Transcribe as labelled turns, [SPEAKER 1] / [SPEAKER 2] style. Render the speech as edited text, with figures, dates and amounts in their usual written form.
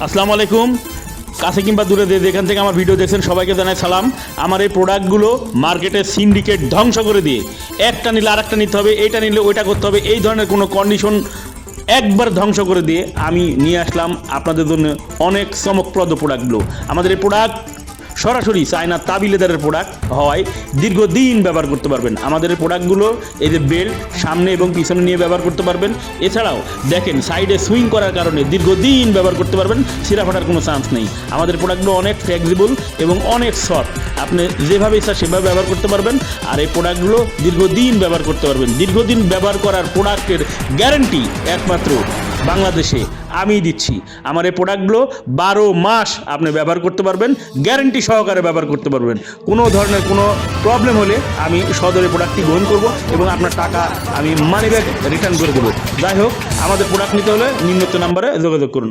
[SPEAKER 1] আসসালামু আলাইকুম। কাছে কিংবা দূরে যেখান থেকে আমার ভিডিও দেখছেন সবাইকে জানাই সালাম। আমার এই প্রোডাক্টগুলো মার্কেটের সিন্ডিকেট ধ্বংস করে দিয়ে একটা নিলে আরেকটা নিতে হবে, এইটা নিলে ওইটা করতে হবে, এই ধরনের কোনো কন্ডিশন একবার ধ্বংস করে দিয়ে আমি নিয়ে আসলাম আপনাদের জন্য অনেক চমকপ্রদ প্রোডাক্টগুলো। আমাদের এই প্রোডাক্ট সরাসরি চায়না তাবি লেদারের প্রোডাক্ট হওয়ায় দীর্ঘদিন ব্যবহার করতে পারবেন। আমাদের এই প্রোডাক্টগুলো এই যে বেল্ট সামনে এবং পিছনে নিয়ে ব্যবহার করতে পারবেন। এছাড়াও দেখেন সাইডে সুইং করার কারণে দীর্ঘদিন ব্যবহার করতে পারবেন, ছিঁড়া ফাটার কোনো চান্স নেই। আমাদের প্রোডাক্টগুলো অনেক ফ্লেক্সিবল এবং অনেক সফট, আপনি যেভাবে ইচ্ছা সেভাবে ব্যবহার করতে পারবেন। আর এই প্রোডাক্টগুলো দীর্ঘদিন ব্যবহার করতে পারবেন। দীর্ঘদিন ব্যবহার করার প্রোডাক্টের গ্যারান্টি একমাত্র বাংলাদেশে আমি দিচ্ছি। আমার এই প্রোডাক্টগুলো 12 মাস আপনি ব্যবহার করতে পারবেন, গ্যারান্টি সহকারে ব্যবহার করতে পারবেন। কোনো ধরনের কোনো প্রবলেম হলে আমি সদরে প্রোডাক্টটি গ্রহণ করব এবং আপনার টাকা আমি মানি ব্যাক রিটার্ন করে দেবো। যাই হোক, আমাদের প্রোডাক্ট নিতে হলে নিম্নোক্ত নাম্বারে যোগাযোগ করুন।